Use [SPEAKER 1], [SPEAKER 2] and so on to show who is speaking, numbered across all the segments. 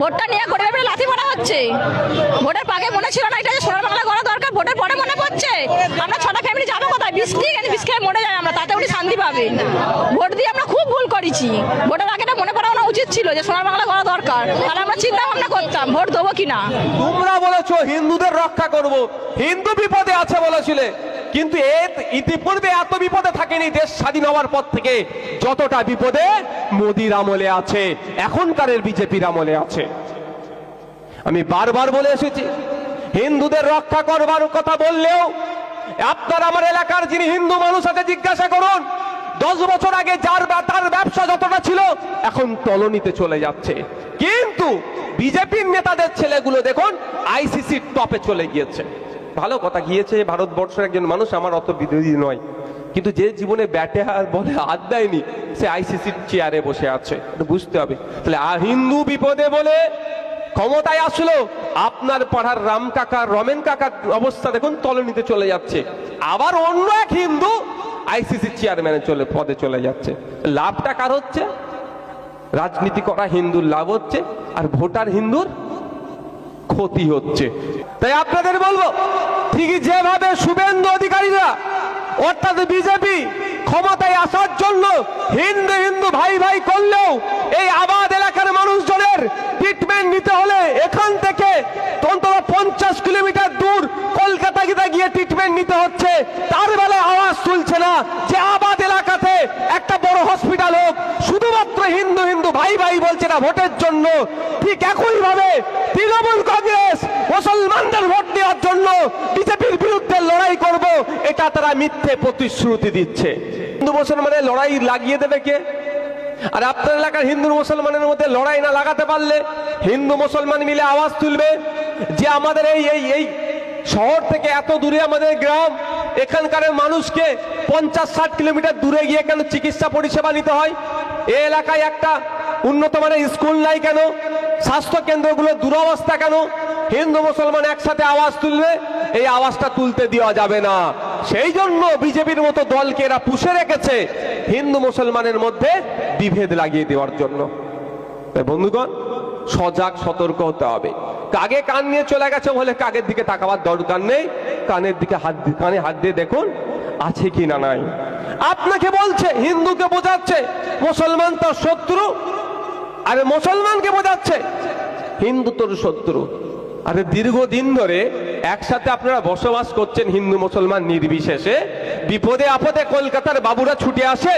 [SPEAKER 1] ভোটটা নিয়ে করে ভেবে লাথি মারা হচ্ছে। ভোটের আগে মনে ছিল না এটা যে সোনার বাংলা করা দরকার, ভোটের পরে মনে পড়ছে। আমরা ছটা ফ্যামিলি যাবো কোথায়? বিষ খেয়ে মরে যাই আমরা, তাতে উনি শান্তি পাবেন। ভোট দিয়ে আমরা খুব ভুল করেছি। ভোটের আগে মনে পড়ানো উচিত ছিল যে সোনার বাংলা করা দরকার, তাহলে আমরা চিন্তা ভাবনা করতাম ভোট দেবো কিনা।
[SPEAKER 2] তোমরা বলেছো হিন্দুদের রক্ষা করব, হিন্দু বিপদে আছে বলেছিলে, কিন্তু ইতিপূর্বে এত বিপদে থাকেনি দেশ স্বাধীন হওয়ার পর থেকে যতটা বিপদে মোদির আমলে আছে, এখনকারের বিজেপির আমলে আছে। আমি বারবার বলে এসেছি, হিন্দুদের রক্ষা করবার কথা বললেও আপনার আমার এলাকার যিনি হিন্দু মানুষ আছে জিজ্ঞাসা করুন, 10 বছর আগে তার ব্যবসা যতটা ছিল এখন তলনিতে চলে যাচ্ছে। কিন্তু বিজেপির নেতাদের ছেলেগুলো দেখুন আইসিসির টপে চলে গিয়েছে। ভালো কথা, গিয়েছে ভারতবর্ষের একজন মানুষ, আমার অত বিরোধী নয়, কিন্তু যে জীবনে ব্যাটে আর বলে হাত দেয়নি সে আইসিসির চেয়ারে বসে আছে, বুঝতে হবে। তাহলে হিন্দু বিপদে বলে ক্ষমতায় আসলো, আপনার পাড়ার রাম কাকা রমেন কাকার অবস্থা দেখুন তলনিতে চলে যাচ্ছে। আবার অন্য এক হিন্দু আইসিসি চেয়ারম্যানে পদে চলে যাচ্ছে। লাভটা কার হচ্ছে? রাজনীতি করা হিন্দুর লাভ হচ্ছে, আর ভোটার হিন্দুর ক্ষতি হচ্ছে। তাই আপনাদের বলবো, ঠিকই যেভাবে শুভেন্দু অধিকারীরা অর্থাৎ বিজেপি ক্ষমতায় আসার জন্য হিন্দু হিন্দু ভাই ভাই করলেও এই আবাদ এলাকার মানুষজনের ট্রিটমেন্ট নিতে হলে এখান থেকে অন্তত 50 কিলোমিটার দূর কলকাতা গিয়ে ট্রিটমেন্ট নিতে হচ্ছে, তার বেলায় আওয়াজ তুলছে না যে আবাদ এলাকাতে একটা বড় হসপিটাল হোক। শুধুমাত্র হিন্দু হিন্দু ভাই ভাই বলছে না ভোটের জন্য। ঠিক একই ভাবে তৃণমূল কংগ্রেস মুসলমানদের ভোট দেওয়ার জন্য বিজেপির বিরুদ্ধে লড়াই করব, এটা তারা মিথ্যে প্রতিশ্রুতি দিচ্ছে। হিন্দু মুসলমানের লড়াই লাগিয়ে দেবে কে? আর আপনার এলাকার হিন্দু মুসলমানের মধ্যে লড়াই না লাগাতে পারলে হিন্দু মুসলমান মিলে আওয়াজ তুলবে যে আমাদের এই শহর থেকে এত দূরে আমাদের গ্রাম, এখানকার মানুষকে 50-60 কিলোমিটার দূরে গিয়ে কেন চিকিৎসা পরিষেবা নিতে হয়? এই এলাকায় একটা উন্নত মানের স্কুল নাই কেন? স্বাস্থ্য কেন্দ্রগুলো দুরবস্থা কেন? হিন্দু মুসলমান একসাথে আওয়াজ তুলবে, এই আওয়াজটা তুলতে দেওয়া যাবে না। সেই জন্য বিজেপির মতো দলকে এরা পুষে রেখেছে হিন্দু মুসলমানের মধ্যে বিভেদ লাগিয়ে দেওয়ার জন্য। বন্ধুগণ, সজাগ সতর্ক হতে হবে। কাগে কান নিয়ে চলে গেছে বলে কাগের দিকে তাকাবার দরকার নেই, কানের দিকে কানে হাত দিয়ে দেখুন আছে কি না নাই। আপনাকে বলছে, হিন্দুকে বোঝাচ্ছে মুসলমান তোর শত্রু, আরে মুসলমানকে বোঝাচ্ছে হিন্দু তোর শত্রু। আরে দীর্ঘদিন ধরে একসাথে আপনারা বসবাস করছেন হিন্দু মুসলমান নির্বিশেষে, বিপদে আপদে কলকাতার বাবুরা ছুটে আসে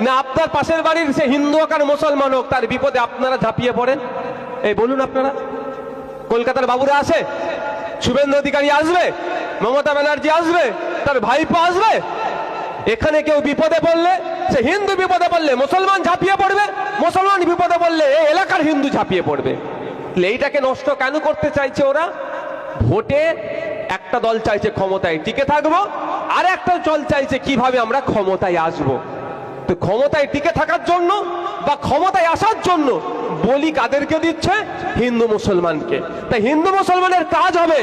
[SPEAKER 2] না আপনার পাশের বাড়ির সে হিন্দু হোক আর মুসলমান হোক তার বিপদে আপনারা ঝাঁপিয়ে পড়েন? এই বলুন, আপনারা কলকাতার বাবুরা আসে, শুভেন্দু অধিকারী আসবে, মমতা ব্যানার্জি আসবে, তার ভাইপো আসবে, এখানে কেউ বিপদে পড়লে সে হিন্দু বিপদে পড়লে মুসলমান ঝাঁপিয়ে পড়বে, মুসলমান বিপদে পড়লে এই এলাকার হিন্দু ঝাঁপিয়ে পড়বে। এইটাকে নষ্ট কেন করতে চাইছে ওরা? ভোটে একটা দল চাইছে ক্ষমতায় টিকে থাকবো, আর একটা দল চাইছে কিভাবে আমরা ক্ষমতায় আসব। তো ক্ষমতায় টিকে থাকার জন্য বা ক্ষমতায় আসার জন্য বলি কাদেরকে দিচ্ছে? হিন্দু মুসলমানকে। তাই হিন্দু মুসলমানের কাজ হবে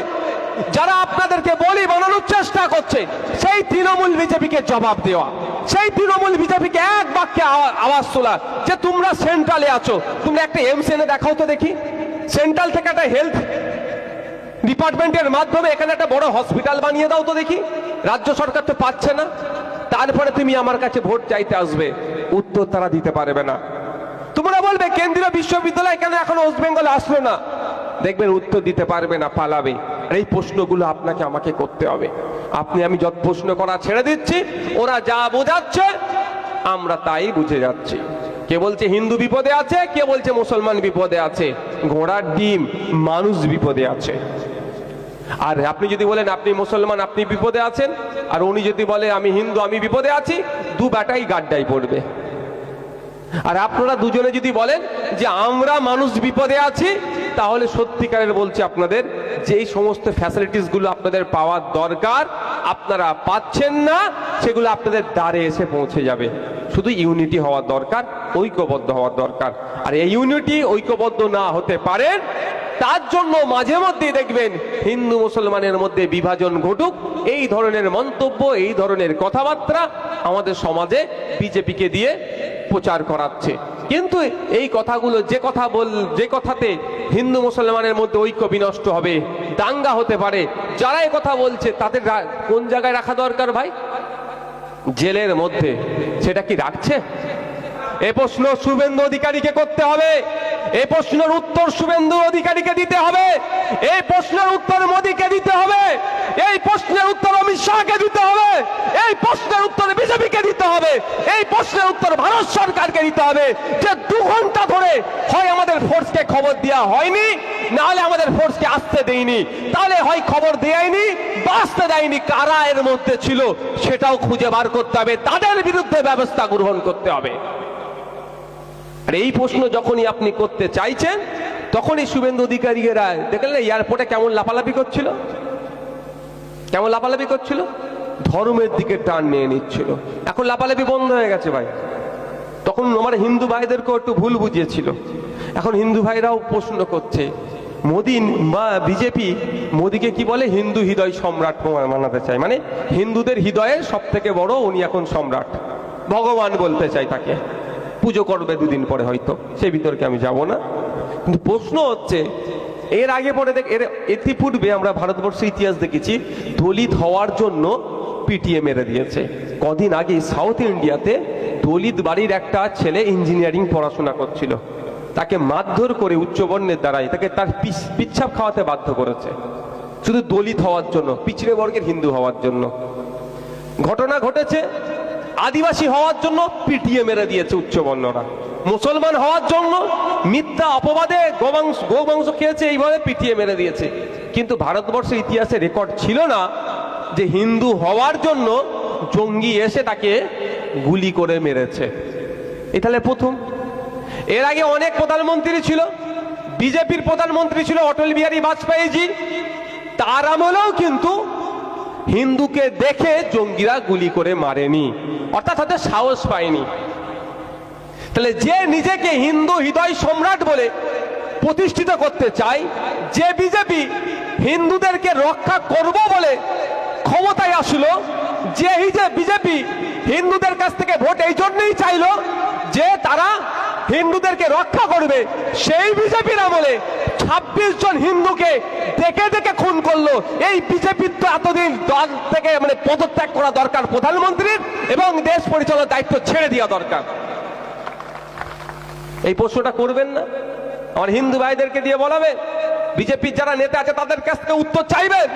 [SPEAKER 2] যারা আপনাদেরকে বলি বানানোর চেষ্টা করছে সেই তৃণমূল বিজেপিকে জবাব দেওয়া, সেই তৃণমূল বিজেপিকে এক বাক্যে আওয়াজ তোলা যে তোমরা সেন্ট্রালে আছো, তোমরা একটা এমস এনে দেখাও তো দেখি, সেন্ট্রাল থেকে একটা হেলথ ডিপার্টমেন্টের মাধ্যমে এখানে একটা বড় হসপিটাল বানিয়ে দাও তো দেখি। রাজ্য সরকার তো পাচ্ছে না, তারপরে তুমি আমার কাছে ভোট চাইতে আসবে? উত্তর তারা দিতে পারবে না। তোমরা বলবে কেন্দ্রীয় বিশ্ববিদ্যালয় কেন এখন ওয়েস্ট বেঙ্গল আসলো না? দেখবেন উত্তর দিতে পারবে না, পালাবে। আর এই প্রশ্নগুলো আপনাকে আমাকে করতে হবে। আমি যত প্রশ্ন করা ছেড়ে দিচ্ছি, ওরা যা বোঝাচ্ছে আমরা তাই বুঝে যাচ্ছি। কে বলছে হিন্দু বিপদে আছে, কে বলছে মুসলমান বিপদে আছে। ঘোড়ার ডিম, মানুষ বিপদে আছে। আর আপনি যদি বলেন আপনি মুসলমান আপনি বিপদে আছেন, আর উনি যদি বলে আমি হিন্দু আমি বিপদে আছি, দু বেটাই গাড্ডায় পড়বে। আর আপনারা দুজনে যদি বলেন যে আমরা মানুষ বিপদে আছি, তাহলে সত্যিকারের বলছি আপনাদের যে এই সমস্ত ফ্যাসিলিটিস গুলো আপনাদের পাওয়ার দরকার আপনারা পাচ্ছেন না, সেগুলো আপনাদের দ্বারে এসে পৌঁছে যাবে। শুধু ইউনিটি হওয়ার দরকার, ঐক্যবদ্ধ হওয়ার দরকার। আর এই ইউনিটি ঐক্যবদ্ধ না হতে পারেন, তার জন্য মাঝে মধ্যে দেখবেন হিন্দু মুসলমানের মধ্যে বিভাজন ঘটুক, এই ধরনের মন্তব্য, এই ধরনের কথাবার্তা আমাদের সমাজে বিজেপিকে দিয়ে প্রচার করাচ্ছে। কিন্তু এই কথাগুলো যে কথাতে হিন্দু মুসলমানের মধ্যে ঐক্য বিনষ্ট হবে, দাঙ্গা হতে পারে, যারা এই কথা বলছে তাদের কোন জায়গায় রাখা দরকার ভাই? জেলের মধ্যে। সেটা কি রাখছে? এ প্রশ্ন শুভেন্দু অধিকারীকে করতে হবে, এই প্রশ্নের উত্তর শুভেন্দু অধিকারীকে দিতে হবে, এই প্রশ্নের উত্তর মোদীকে দিতে হবে, এই প্রশ্নের উত্তর অমিত শাহকে দিতে হবে, এই প্রশ্নের উত্তর বিজেপিকে দিতে হবে, এই প্রশ্নের উত্তর ভারত সরকারকে দিতে হবে যে 2 ঘন্টা ধরে হয় আমাদের ফোর্সকে খবর দেওয়া হয়নি, নাহলে আমাদের ফোর্সকে আসতে দেয়নি, তাহলে হয় খবর দেয়নি বা আসতে দেয়নি। কারা এর মধ্যে ছিল সেটাও খুঁজে বার করতে হবে, তাদের বিরুদ্ধে ব্যবস্থা গ্রহণ করতে হবে। আর এই প্রশ্ন যখনই আপনি করতে চাইছেন তখনই শুভেন্দু অধিকারীরা দেখলেন এয়ারপোর্টে কেমন লাফালাফি করছিল, কেমন লাফালাফি করছিল, ধর্মের দিকে টান নিয়ে নিচ্ছিল। এখন লাফালাফি বন্ধ হয়ে গেছে ভাই। তখন আমার হিন্দু ভাইদেরকেও একটু ভুল বুঝিয়েছিল, এখন হিন্দু ভাইরাও প্রশ্ন করছে মোদী বা বিজেপি মোদীকে কি বলে, হিন্দু হৃদয় সম্রাট মানাতে চায়, মানে হিন্দুদের হৃদয়ের সব থেকে বড় উনি এখন সম্রাট, ভগবান বলতে চাই তাকে, পুজো করবে 2 দিন পরে, হয়তো সেই বিতর্কে আমি যাব না। কিন্তু প্রশ্ন হচ্ছে এর আগে পরে এর ইতিপূর্বে আমরা ভারতবর্ষের ইতিহাস দেখেছি দলিত হওয়ার জন্য পিটিএ মেরে দিয়েছে। কদিন আগে সাউথ ইন্ডিয়াতে দলিত বাড়ির একটা ছেলে ইঞ্জিনিয়ারিং পড়াশোনা করছিল, তাকে মারধর করে উচ্চবর্ণের দ্বারাই তাকে তার পিচ্ছাপ খাওয়াতে বাধ্য করেছে, শুধু দলিত হওয়ার জন্য, পিছড়ে বর্গের হিন্দু হওয়ার জন্য। ঘটনা ঘটেছে আদিবাসী হওয়ার জন্য পিটিয়ে মেরে দিয়েছে উচ্চবর্ণরা, মুসলমান হওয়ার জন্য মিথ্যা অপবাদে গোমাংস খেয়েছে, এইভাবে পিটিয়ে মেরে দিয়েছে। কিন্তু ভারতবর্ষের ইতিহাসে রেকর্ড ছিল না যে হিন্দু হওয়ার জন্য জঙ্গি এসে তাকে গুলি করে মেরেছে। এই তাহলে প্রথম। এর আগে অনেক প্রধানমন্ত্রী ছিল, বিজেপির প্রধানমন্ত্রী ছিল অটল বিহারী বাজপেয়ীজি, তার আমলেও কিন্তু হিন্দুকে দেখে জঙ্গিরা গুলি করে মারেনি, অর্থাৎ তাদের সাহস পায়নি। তাহলে যে নিজেকে হিন্দু হৃদয় সম্রাট বলে প্রতিষ্ঠিত করতে চায়, যে বিজেপি হিন্দুদেরকে রক্ষা করব বলে ক্ষমতায় আসলো, যে বিজেপি হিন্দুদের কাছ থেকে ভোট এই জন্যই চাইলো যে তারা হিন্দুদেরকে রক্ষা করবে, সেই বিজেপির আমলে 26 জন হিন্দুকে দেখে দেখে খুন করলো। এই বিজেপির তো এতদিন দল থেকে মানে পদত্যাগ করা দরকার প্রধানমন্ত্রীর, এবং দেশ পরিচালনার দায়িত্ব ছেড়ে দেওয়া দরকার। এই প্রশ্নটা করবেন না? আমার হিন্দু ভাইদেরকে দিয়ে বলাবে, বিজেপির যারা নেতা আছে তাদের কাছ থেকে উত্তর চাইবেন।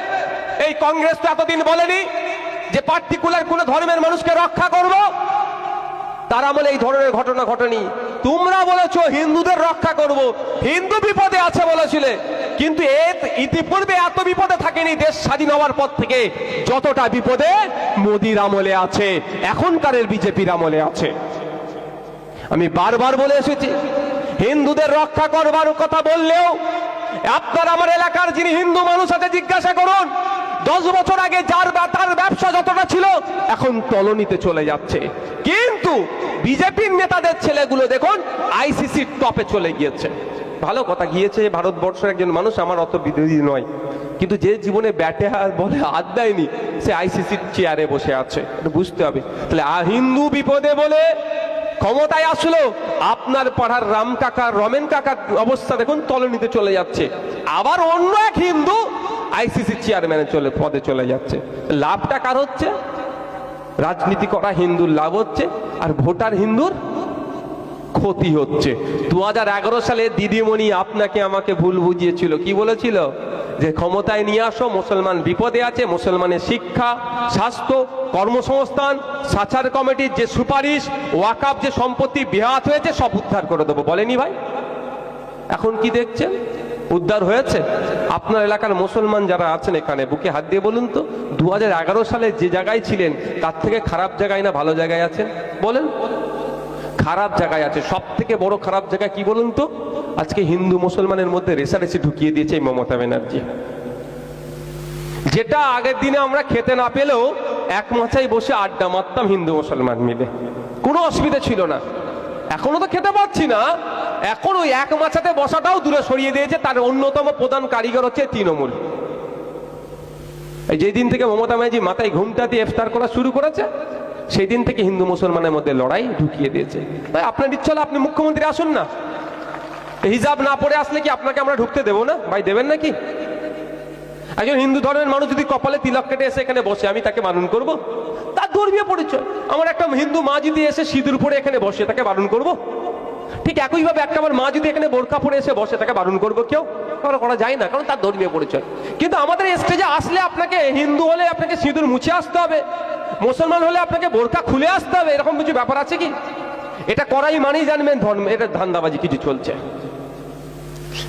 [SPEAKER 2] এই কংগ্রেস তো এতদিন বলেনি যে পার্টিকুলার কোন ধর্মের মানুষকে রক্ষা করব, তার আমলে এই ধরনের ঘটনা ঘটেনি। তোমরা বলেছো হিন্দুদের রক্ষা করব, হিন্দু বিপদে আছে বলেছিলে, কিন্তু ইতিপূর্বে এত বিপদে থাকেনি দেশ স্বাধীন হওয়ার পর থেকে যতটা বিপদে মোদির আমলে আছে, এখনকার বিজেপির আমলে আছে। আমি বারবার বলে এসেছি, হিন্দুদের রক্ষা করবার কথা বললেও আপনার আমার এলাকার যিনি হিন্দু মানুষ আছে জিজ্ঞাসা করুন, 10 বছর আগে তার ব্যবসা যতটা ছিল এখন তলনিতে চলে যাচ্ছে। কিন্তু বিজেপির নেতাদের ছেলেগুলো দেখুন আইসিসির টপে চলে গিয়েছে। ভালো কথা, গিয়েছে ভারতবর্ষের একজন মানুষ, আমার অত বিরোধী নয়, কিন্তু যে জীবনে ব্যাটে বলে হাত দেয়নি সে আইসিসির চেয়ারে বসে আছে, বুঝতে হবে। তাহলে হিন্দু বিপদে বলে ক্ষমতায় আসলো, আপনার পাড়ার রাম কাকা রমেন কাকার অবস্থা দেখুন তলনিতে চলে যাচ্ছে, আবার অন্য এক হিন্দু আইসিসি চেয়ারম্যানের পদে চলে যাচ্ছে। লাভটা কার হচ্ছে? রাজনীতি করা হিন্দুর লাভ হচ্ছে, আর ভোটার হিন্দুর ক্ষতি হচ্ছে। 2011 সালে দিদিমণি আপনাকে আমাকে ভুল বুঝিয়েছিল, কি বলেছিল? যে ক্ষমতায় নিয়ে আসো, মুসলমান বিপদে আছে, মুসলমানের শিক্ষা, স্বাস্থ্য, কর্মসংস্থান, সাচার কমিটির যে সুপারিশ, ওয়াকাফ যে সম্পত্তি বিহাত হয়েছে সব উদ্ধার করে দেবো, বলেনি ভাই? এখন কি দেখছেন? উদ্ধার হয়েছে? আপনার এলাকার মুসলমান যারা আছেন এখানে বুকে হাত দিয়ে বলুন তো, 2011 সালে যে জায়গায় ছিলেন তার থেকে খারাপ জায়গায় না ভালো জায়গায় আছেন? বলেন। খারাপ জায়গায় আছে। সব থেকে বড় খারাপ জায়গা কি বলুন তো? আজকে হিন্দু মুসলমানের মধ্যে রেষারেষি ঢুকিয়ে দিয়েছে এই মমতা ব্যানার্জি। যেটা আগের দিনে আমরা খেতে না পেলেও এক মাচায় বসে আড্ডা মারতাম হিন্দু মুসলমান মিলে, কোনো অসুবিধা ছিল না। এখনো তো খেতে পাচ্ছি না, এখন ওই এক মাচাতে বসাটাও দূরে সরিয়ে দিয়েছে। তার অন্যতম প্রধান কারিগর হচ্ছে তৃণমূল। এই যেদিন থেকে মমতা ব্যানার্জি মাথায় ঘুমটা দিয়ে ইফতার করা শুরু করেছে, সেই দিন থেকে হিন্দু মুসলমানের মধ্যে লড়াই ঢুকিয়ে দিয়েছে। তাই আপনার ইচ্ছা হলে আপনি মুখ্যমন্ত্রী আসুন না, হিজাব না পরে আসলে কি আপনাকে আমরা ঢুকতে দেবো না? ভাই দেবেন নাকি? একজন হিন্দু ধর্মের মানুষ যদি কপালে তিলক কেটে এসে এখানে বসে, আমি তাকে বারণ করব? তার ধর্মীয় পরিচয়। আমার একটা হিন্দু মা যদি এসে সিঁদুর পরে এখানে বসে, তাকে বারণ করব? ঠিক একইভাবে একটা আমার মা যদি এখানে বোরকা পরে এসে বসে, তাকে বারণ করবো? কেউ করা যায় না, কারণ তার ধর্মীয় পরিচয়। কিন্তু আমাদের স্টেজে আসলে আপনাকে, হিন্দু হলে আপনাকে সিঁদুর মুছে আসতে হবে, মুসলমান হলে আপনাকে বোরকা খুলে আসতে হবে, এরকম কিছু ব্যাপার আছে কি? এটা করাই মানেই জানবেন ধর্ম, এটা ধান্দাবাজি কিছু চলছে,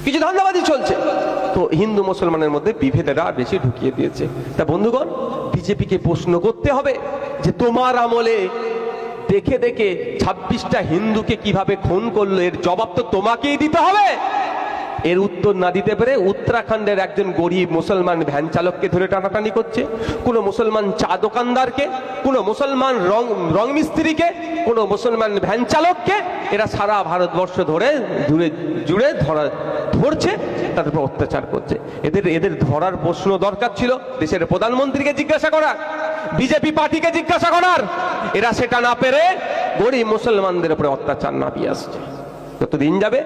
[SPEAKER 2] কিছু ধান্দাবাজি চলছে। তো হিন্দু মুসলমানের মধ্যে বিভেদেরা বেশি ঢুকিয়ে দিয়েছে। তা বন্ধুগণ, বিজেপিকে প্রশ্ন করতে হবে যে তোমার আমলে দেখে দেখে 26টা হিন্দুকে কিভাবে খুন করলো, এর জবাব তো তোমাকেই দিতে হবে। এর উত্তর না দিতে পেরে উত্তরাখণ্ডের একজন গরিব মুসলমান ভ্যান চালককে ধরে টানাটানি করছে, কোনো মুসলমান চা দোকানদারকে, কোনো মুসলমান রং মিস্ত্রিকে, কোনো মুসলমান ভ্যান চালককে, এরা সারা ভারতবর্ষ ধরে জুড়ে ধরছে, তাদের উপর অত্যাচার করছে। এদের ধরার প্রশ্ন দরকার ছিল দেশের প্রধানমন্ত্রীকে জিজ্ঞাসা করার, বিজেপি পার্টিকে জিজ্ঞাসা করার। এরা সেটা না পেরে গরিব মুসলমানদের উপরে অত্যাচার নামিয়ে আসছে। যতদিন যাবে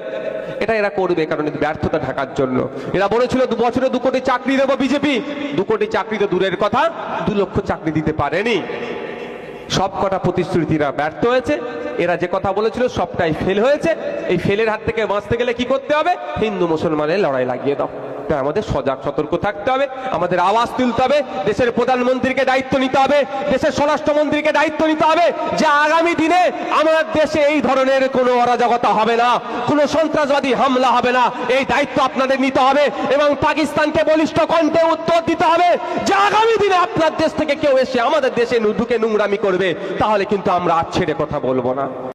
[SPEAKER 2] এটা এরা করবে, কারণ এদের ব্যর্থতা ঢাকার জন্য। এরা বলেছিল 2 বছরে 2 কোটি চাকরি দেবো বিজেপি, 2 কোটি চাকরি তো দূরের কথা, 2 লক্ষ চাকরি দিতে পারেনি। সব কটা প্রতিশ্রুতিরা ব্যর্থ হয়েছে। এরা যে কথা বলেছিল সবটাই ফেল হয়েছে। এই ফেলের হাত থেকে বাঁচতে গেলে কি করতে হবে? হিন্দু মুসলমানের লড়াই লাগিয়ে দাও। তাই আমাদের সজাগ সতর্ক থাকতে হবে, আমাদের আওয়াজ তুলতে হবে, দেশের প্রধানমন্ত্রীকে দায়িত্ব নিতে হবে, দেশের স্বরাষ্ট্রমন্ত্রীকে দায়িত্ব নিতে হবে যে আগামী দিনে আমার দেশে এই ধরনের কোনো অরাজকতা হবে না, কোনো সন্ত্রাসবাদী হামলা হবে না। এই দায়িত্ব আপনাদের নিতে হবে এবং পাকিস্তানকে বলিষ্ঠ কণ্ঠে উত্তর দিতে হবে যে আগামী দিনে আপনার দেশ থেকে কেউ এসে আমাদের দেশে ঢুকে নোংরামি করবে, তাহলে কিন্তু আমরা আর ছেড়ে কথা বলবো না।